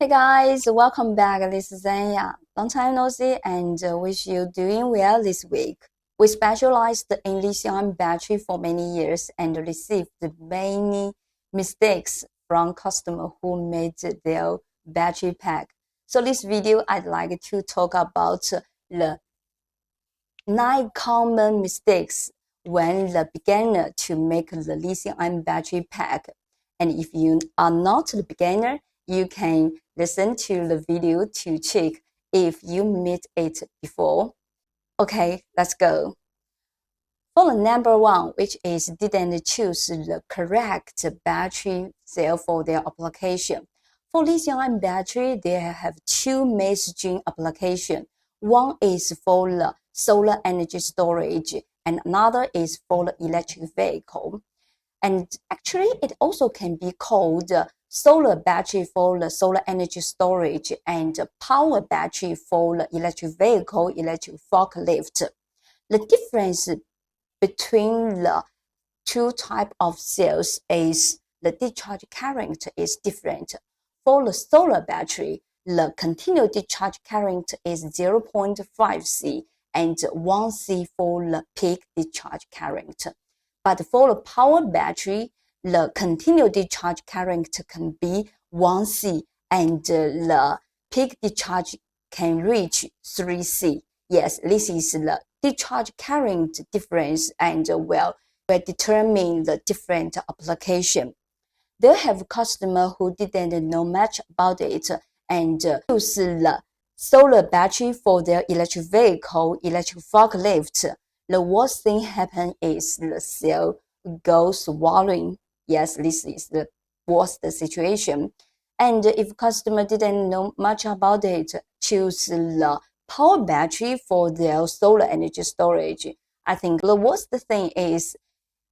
Hey guys, welcome back. This is Zanya. Long time no see and wish you doing well this week. We specialized in lithium battery for many years and received many mistakes from customers who made their battery pack. So this video, I'd like to talk about the 9 common mistakes when the beginner to make the lithium battery pack. And if you are not the beginner, you can listen to the video to check if you made it before. Okay, let's go. For the number 1, which is didn't choose the correct battery cell for their application. For lithium battery, they have 2 mainstream applications. One is for the solar energy storage, and another is for the electric vehicle. And actually, it also can be called solar battery for the solar energy storage and power battery for the electric vehicle, electric forklift. The difference between the 2 types of cells is the discharge current is different. For the solar battery, the continuous discharge current is 0.5 C and 1 C for the peak discharge current. But for the power battery, the continuous discharge current can be 1 C and the peak discharge can reach 3 C. Yes, this is the discharge current difference and will determine the different application. They have customers who didn't know much about it and use the solar battery for their electric vehicle, electric forklift. The worst thing happen is the cell goes swallowing. Yes, this is the worst situation. And if customer didn't know much about it, choose the power battery for their solar energy storage. I think the worst thing is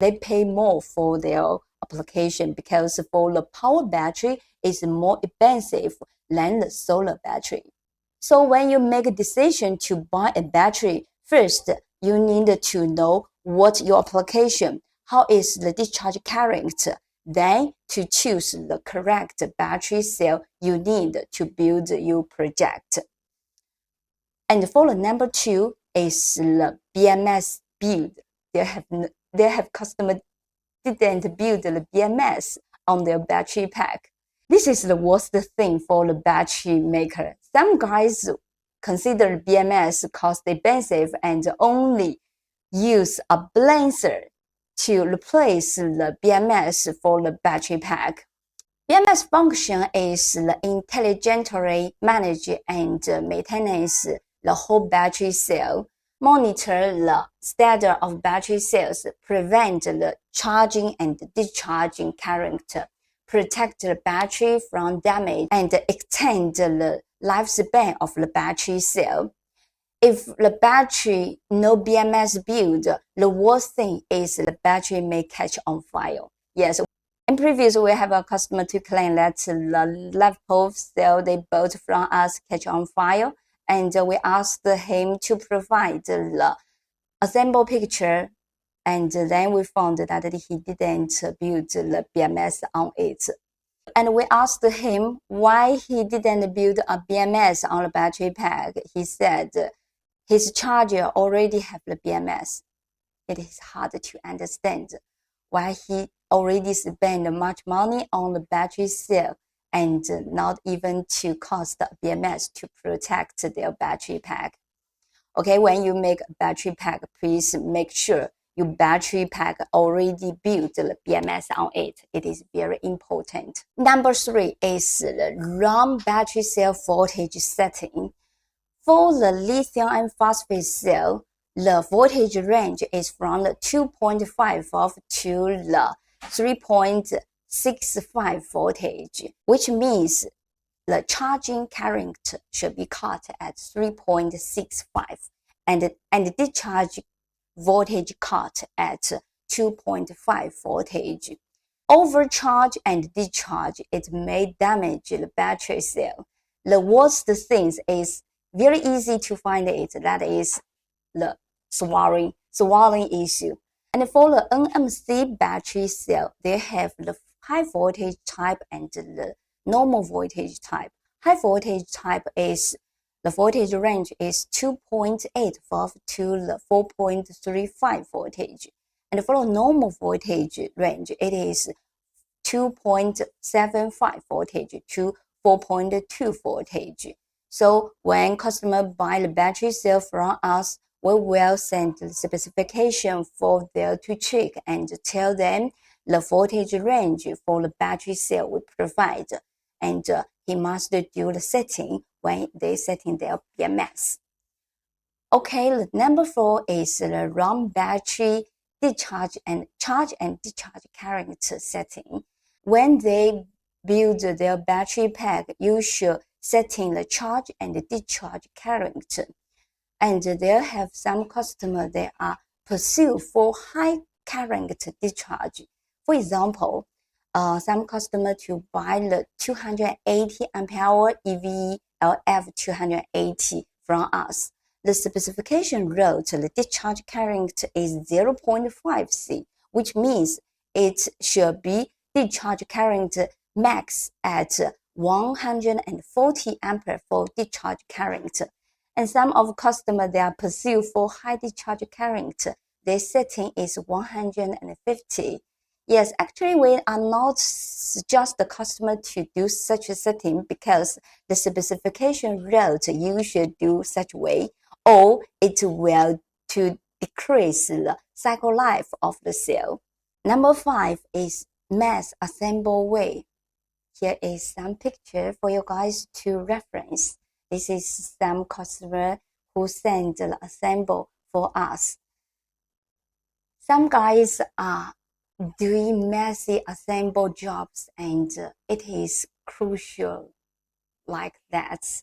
they pay more for their application because for the power battery is more expensive than the solar battery. So when you make a decision to buy a battery, first you need to know what your application, how is the discharge current, then to choose the correct battery cell you need to build your project. And for the number 2 is the BMS build. They have customer didn't build the BMS on their battery pack. This is the worst thing for the battery maker. Some guys consider BMS cost expensive and only use a balancer to replace the BMS for the battery pack. BMS function is the intelligently manage and maintenance the whole battery cell, monitor the status of battery cells, prevent the charging and discharging current, protect the battery from damage, and extend the lifespan of the battery cell. If the battery no BMS build, the worst thing is the battery may catch on fire. Yes. In previous, we have a customer to claim that the laptop cell they bought from us catch on fire, and we asked him to provide the assemble picture, and then we found that he didn't build the BMS on it. And we asked him why he didn't build a BMS on the battery pack. He said his charger already have the BMS. It is hard to understand why he already spent much money on the battery cell and not even to cost BMS to protect their battery pack. Okay, when you make a battery pack, please make sure your battery pack already built the BMS on it. It is very important. Number 3 is the wrong battery cell voltage setting. For the lithium and phosphate cell, the voltage range is from the 2.5 volt to the 3.65 voltage, which means the charging current should be cut at 3.65 and the discharge voltage cut at 2.5 voltage. Overcharge and discharge, it may damage the battery cell. The worst thing is very easy to find it, that is the swallowing issue. And for the NMC battery cell, they have the high voltage type and the normal voltage type. High voltage type is the voltage range is 2.8 volt to the 4.35 voltage. And for the normal voltage range, it is 2.75 voltage to 4.2 voltage. So when customer buy the battery cell from us, we will send the specification for them to check and tell them the voltage range for the battery cell we provide. And he must do the setting when they setting their BMS. Okay, the number 4 is the run battery discharge and charge and discharge current setting. When they build their battery pack, you should setting the charge and discharge current. And there have some customers that are pursue for high current discharge. For example, some customer to buy the 280 ampere hour EV LF280 from us. The specification wrote the discharge current is 0.5 C, which means it should be discharge current max at 140 ampere for discharge current. And some of customers they are pursue for high discharge current, their setting is 150. Yes, actually we are not suggest the customer to do such a setting because the specification wrote you should do such way, or it will to decrease the cycle life of the cell. Number 5 is mass assemble way. Here is some picture for you guys to reference. This is some customer who send the assemble for us. Some guys are doing messy assemble jobs and it is crucial like that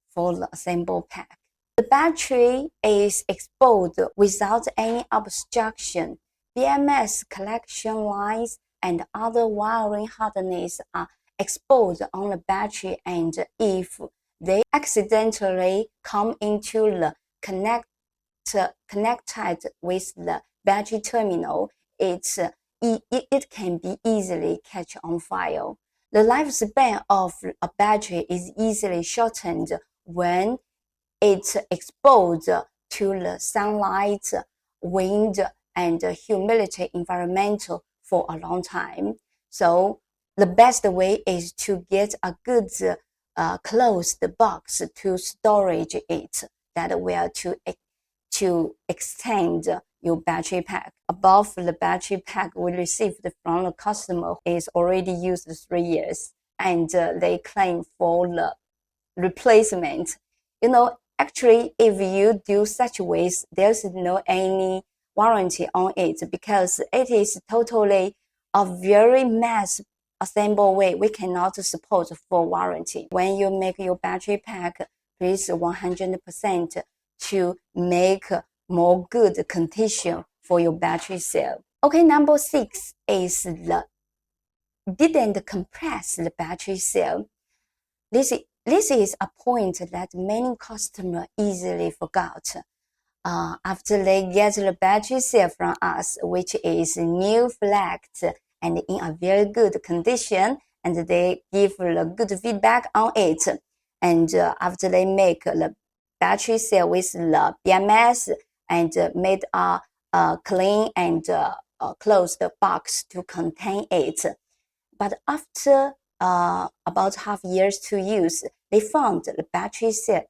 for the assemble pack. The battery is exposed without any obstruction. BMS collection lines and other wiring hardness are exposed on the battery, and if they accidentally come into the connected with the battery terminal, it can be easily catch on fire. The lifespan of a battery is easily shortened when it's exposed to the sunlight, wind, and humidity environment for a long time. So the best way is to get a good closed box to storage it. That will to extend your battery pack. Above the battery pack we received from the customer is already used 3 years, and they claim for the replacement. Actually, if you do such ways, there's no any warranty on it because it is totally a very mass assemble way. We cannot support for warranty. When you make your battery pack, please 100% to make more good condition for your battery cell. Okay, number 6 is the didn't compress the battery cell. This is a point that many customers easily forgot. After they get the battery cell from us, which is new flagged and in a very good condition, and they give a good feedback on it. And after they make the battery cell with the BMS and made a clean and closed box to contain it. But after about half years to use, they found the battery cell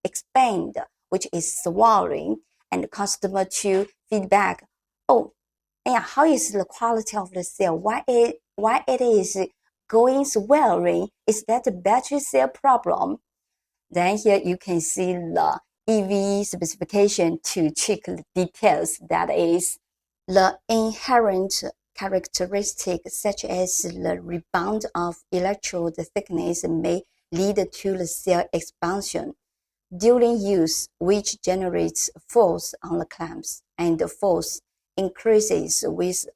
expand, which is swelling, and customer to feedback, how is the quality of the cell? Why it is going swelling? Is that the battery cell problem? Then here you can see the EV specification to check the details. That is the inherent characteristics such as the rebound of electrode thickness may lead to the cell expansion during use, which generates force on the clamps, and the force increases with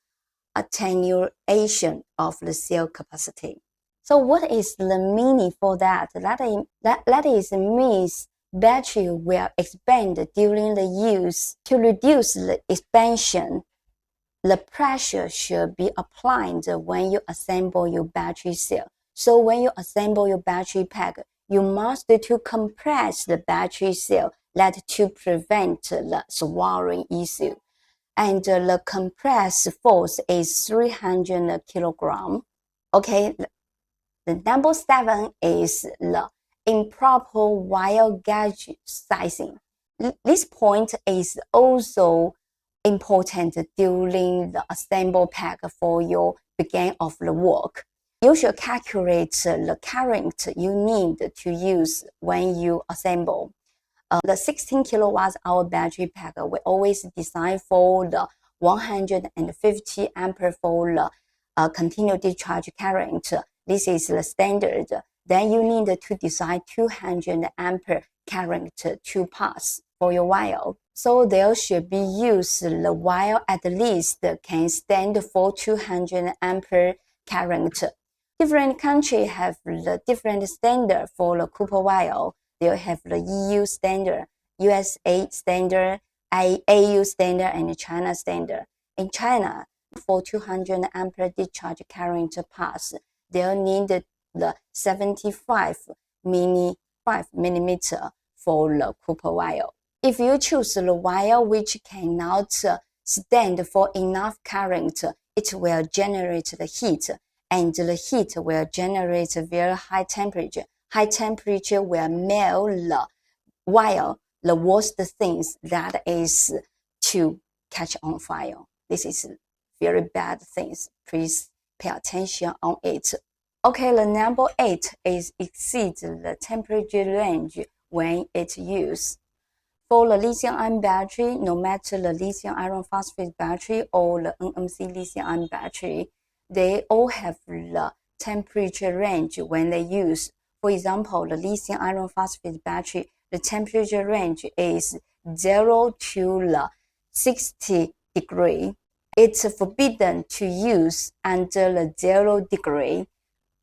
attenuation of the cell capacity. So what is the meaning for that? That is means battery will expand during the use. To reduce the expansion, the pressure should be applied when you assemble your battery cell. So when you assemble your battery pack, you must to compress the battery cell that to prevent the swallowing issue. And the compressed force is 300 kilogram. Okay, the number 7 is the improper wire gauge sizing. This point is also important during the assemble pack for your beginning of the work. You should calculate the current you need to use when you assemble. The 16 kilowatts hour battery pack we always design for the 150 ampere for the continuous discharge current. This is the standard. Then you need to design 200 ampere current to pass for your wire. So there should be used the wire at least can stand for 200 ampere current. Different countries have the different standard for the copper wire. They have the EU standard, USA standard, AU standard, and China standard. In China, for 200 ampere discharge current pass, they'll need the 75 millimeter for the copper wire. If you choose the wire which cannot stand for enough current, it will generate the heat, and the heat will generate very high temperature. High temperature will melt the wire. The worst things that is to catch on fire. This is very bad things. Please pay attention on it. Okay, the number 8 is exceed the temperature range when it's used. For the lithium-ion battery, no matter the lithium iron phosphate battery or the NMC lithium-ion battery, they all have the temperature range when they use. For example, the lithium iron phosphate battery, the temperature range is 0 to the 60 degree. It's forbidden to use under the 0 degree.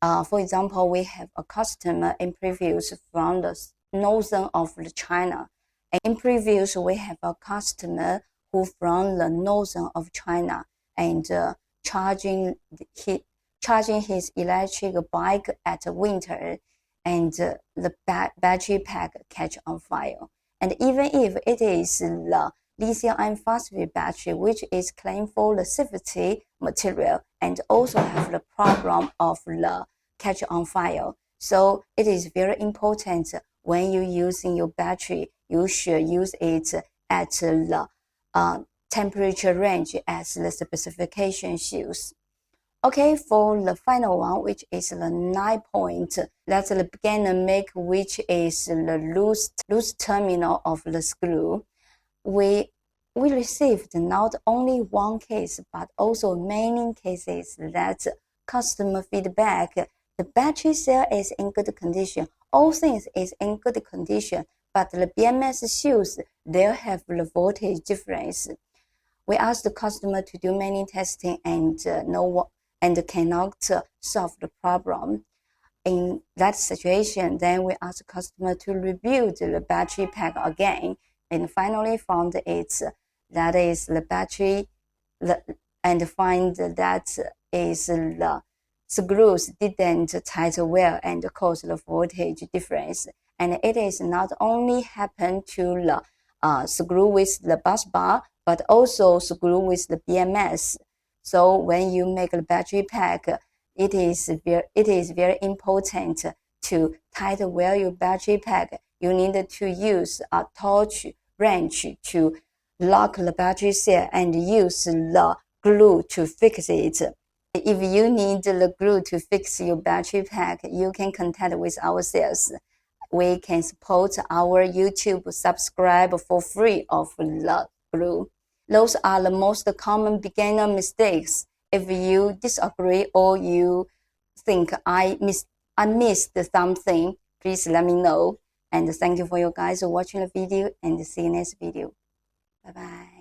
For example, we have a customer in previous from the northern of China. And in previous, we have a customer who from the northern of China and charging his electric bike at winter, and the battery pack catch on fire. And even if it is the lithium iron phosphate battery, which is claimed for the safety material and also have the problem of the catch on fire. So it is very important when you're using your battery, you should use it at the temperature range as the specification shows. Okay, for the final one, which is the 9 point, that's the beginner make, which is the loose terminal of the screw. We received not only one case, but also many cases that customer feedback, the battery cell is in good condition, all things is in good condition, but the BMS shows they have the voltage difference. We asked the customer to do many testing and cannot solve the problem. In that situation, then we asked the customer to rebuild the battery pack again, and finally found that is the battery, and find that is the screws didn't tighten well and cause the voltage difference. And it is not only happen to the screw with the bus bar, but also screw with the BMS. So when you make a battery pack, it is very important to tighten well your battery pack. You need to use a torch wrench to lock the battery cell and use the glue to fix it. If you need the glue to fix your battery pack, you can contact with our sales. We can support our YouTube subscribe for free of the glue. Those are the most common beginner mistakes. If you disagree or you think I missed something, please let me know. And thank you for you guys watching the video, and see you next video. Bye bye.